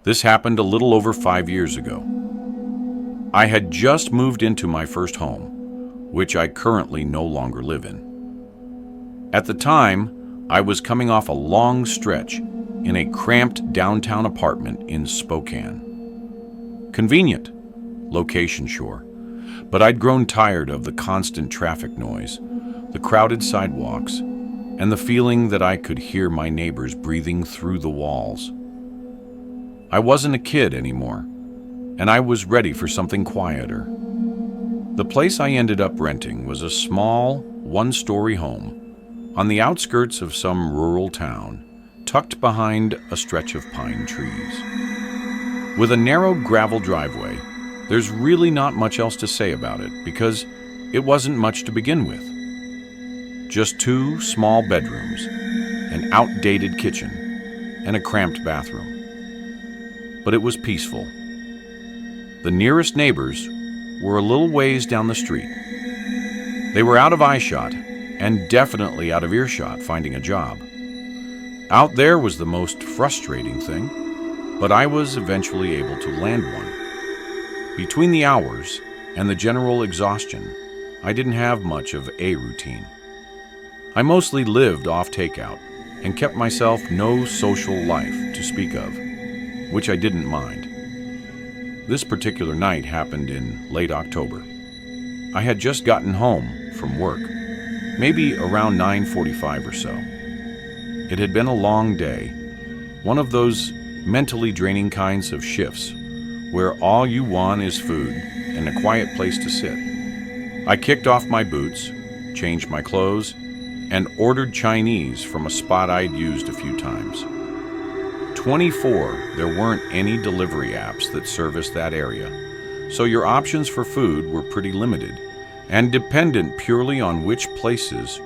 This happened a little over 5 years ago. I had just moved into my first home, which I currently no longer live in. At the time, I was coming off a long stretch in a cramped downtown apartment in Spokane. Convenient, location sure, but I'd grown tired of the constant traffic noise, the crowded sidewalks, and the feeling that I could hear my neighbors breathing through the walls. I wasn't a kid anymore, and I was ready for something quieter. The place I ended up renting was a small, one-story home on the outskirts of some rural town, tucked behind a stretch of pine trees. With a narrow gravel driveway, there's really not much else to say about it because it wasn't much to begin with. Just 2 small bedrooms, an outdated kitchen, and a cramped bathroom. But it was peaceful. The nearest neighbors were a little ways down the street. They were out of eyeshot and definitely out of earshot finding a job. Out there was the most frustrating thing, but I was eventually able to land one. Between the hours and the general exhaustion, I didn't have much of a routine. I mostly lived off takeout and kept myself no social life to speak of, which I didn't mind. This particular night happened in late October. I had just gotten home from work, maybe around 9:45 or so. It had been a long day, one of those mentally draining kinds of shifts where all you want is food and a quiet place to sit. I kicked off my boots, changed my clothes, and ordered Chinese from a spot I'd used a few times. 24, there weren't any delivery apps that serviced that area, so your options for food were pretty limited and dependent purely on which places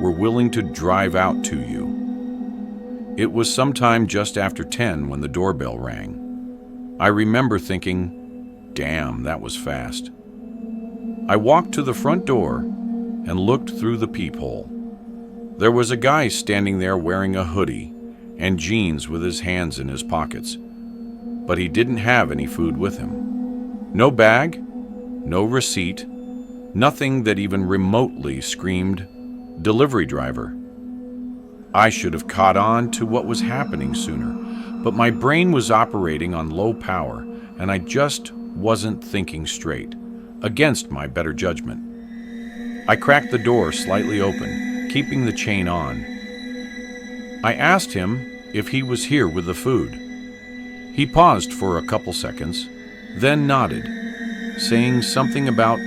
were willing to drive out to you. It was sometime just after 10 when the doorbell rang. I remember thinking, damn, that was fast. I walked to the front door and looked through the peephole. There was a guy standing there wearing a hoodie and jeans with his hands in his pockets, but he didn't have any food with him. No bag, no receipt, nothing that even remotely screamed delivery driver. I should have caught on to what was happening sooner, but my brain was operating on low power and I just wasn't thinking straight, against my better judgment. I cracked the door slightly open, keeping the chain on. I asked him if he was here with the food. He paused for a couple seconds, then nodded, saying something about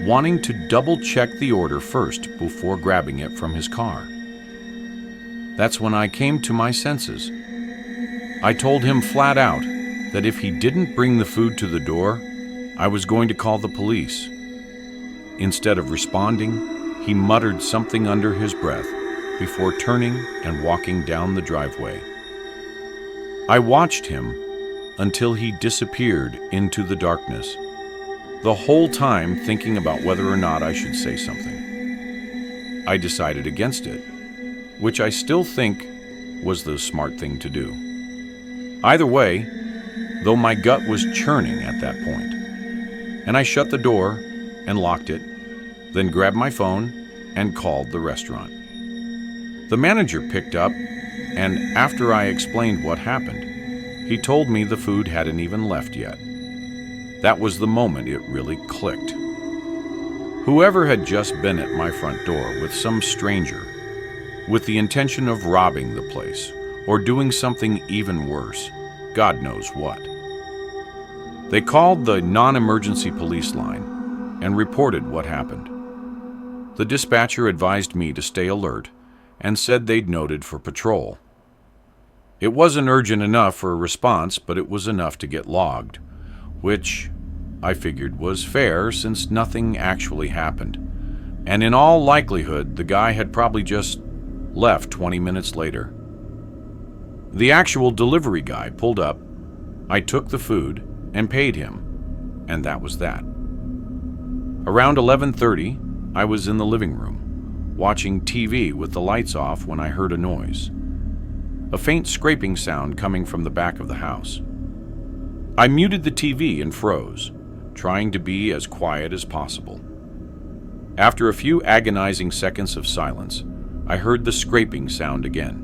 wanting to double-check the order first before grabbing it from his car. That's when I came to my senses. I told him flat out that if he didn't bring the food to the door, I was going to call the police. Instead of responding, he muttered something under his breath before turning and walking down the driveway. I watched him until he disappeared into the darkness, the whole time thinking about whether or not I should say something. I decided against it, which I still think was the smart thing to do. Either way, though my gut was churning at that point, and I shut the door and locked it, then grabbed my phone and called the restaurant. The manager picked up, and after I explained what happened, he told me the food hadn't even left yet. That was the moment it really clicked. Whoever had just been at my front door with some stranger, with the intention of robbing the place, or doing something even worse, God knows what. They called the non-emergency police line and reported what happened. The dispatcher advised me to stay alert and said they'd noted for patrol. It wasn't urgent enough for a response, but it was enough to get logged, which I figured was fair since nothing actually happened. And in all likelihood, the guy had probably just left 20 minutes later. The actual delivery guy pulled up, I took the food and paid him, and that was that. Around 11:30, I was in the living room, watching TV with the lights off when I heard a noise. A faint scraping sound coming from the back of the house. I muted the TV and froze, trying to be as quiet as possible. After a few agonizing seconds of silence, I heard the scraping sound again.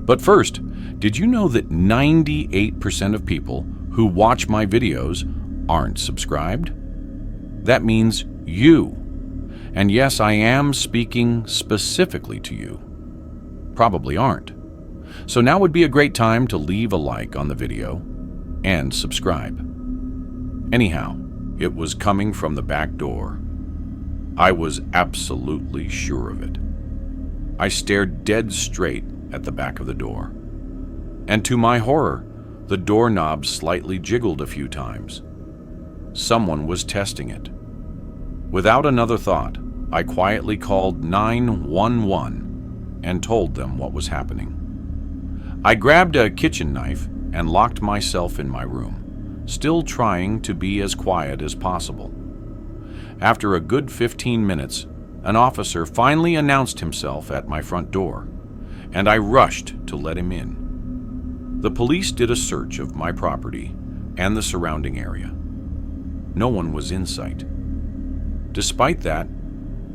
But first, did you know that 98% of people who watch my videos aren't subscribed? That means you. And yes, I am speaking specifically to you. Probably aren't. So now would be a great time to leave a like on the video and subscribe. Anyhow, it was coming from the back door. I was absolutely sure of it. I stared dead straight at the back of the door. And to my horror, the doorknob slightly jiggled a few times. Someone was testing it. Without another thought, I quietly called 911 and told them what was happening. I grabbed a kitchen knife and locked myself in my room, still trying to be as quiet as possible. After a good 15 minutes, an officer finally announced himself at my front door, and I rushed to let him in. The police did a search of my property and the surrounding area. No one was in sight. Despite that,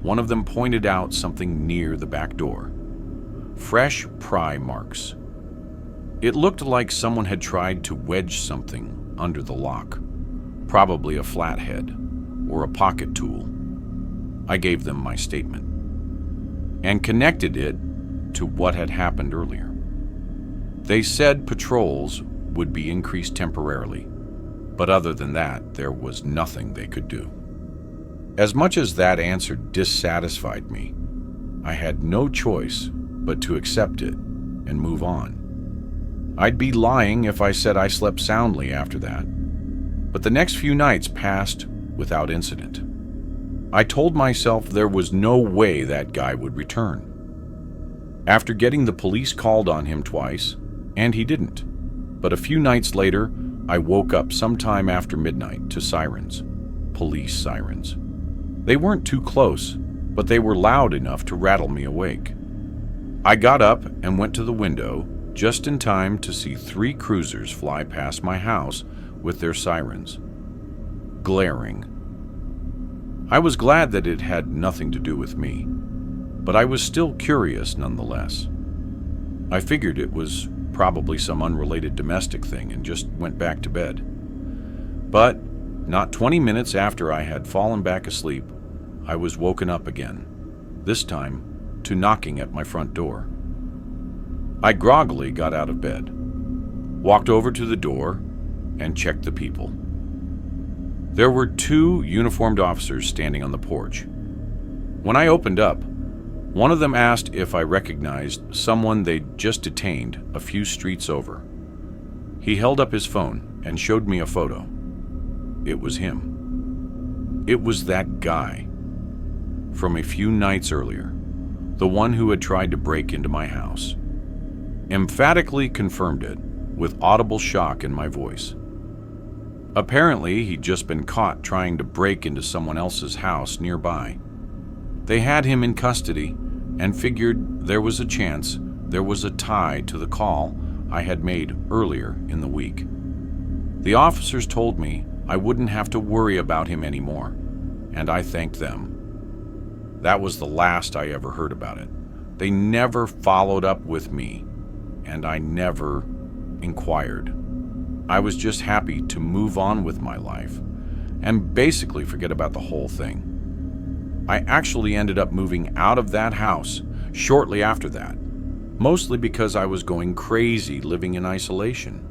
one of them pointed out something near the back door. Fresh pry marks. It looked like someone had tried to wedge something under the lock, probably a flathead or a pocket tool. I gave them my statement and connected it to what had happened earlier. They said patrols would be increased temporarily, but other than that, there was nothing they could do. As much as that answer dissatisfied me, I had no choice but to accept it and move on. I'd be lying if I said I slept soundly after that, but the next few nights passed without incident. I told myself there was no way that guy would return. After getting the police called on him twice, and he didn't, but a few nights later, I woke up sometime after midnight to sirens, police sirens. They weren't too close, but they were loud enough to rattle me awake. I got up and went to the window just in time to see 3 cruisers fly past my house with their sirens, glaring. I was glad that it had nothing to do with me, but I was still curious nonetheless. I figured it was probably some unrelated domestic thing and just went back to bed. But not 20 minutes after I had fallen back asleep, I was woken up again, this time to knocking at my front door. I groggily got out of bed, walked over to the door, and checked the people. There were 2 uniformed officers standing on the porch. When I opened up, one of them asked if I recognized someone they'd just detained a few streets over. He held up his phone and showed me a photo. It was him. It was that guy from a few nights earlier, the one who had tried to break into my house. Emphatically confirmed it with audible shock in my voice. Apparently, he'd just been caught trying to break into someone else's house nearby. They had him in custody and figured there was a chance there was a tie to the call I had made earlier in the week. The officers told me I wouldn't have to worry about him anymore, and I thanked them. That was the last I ever heard about it. They never followed up with me, and I never inquired. I was just happy to move on with my life and basically forget about the whole thing. I actually ended up moving out of that house shortly after that, mostly because I was going crazy living in isolation.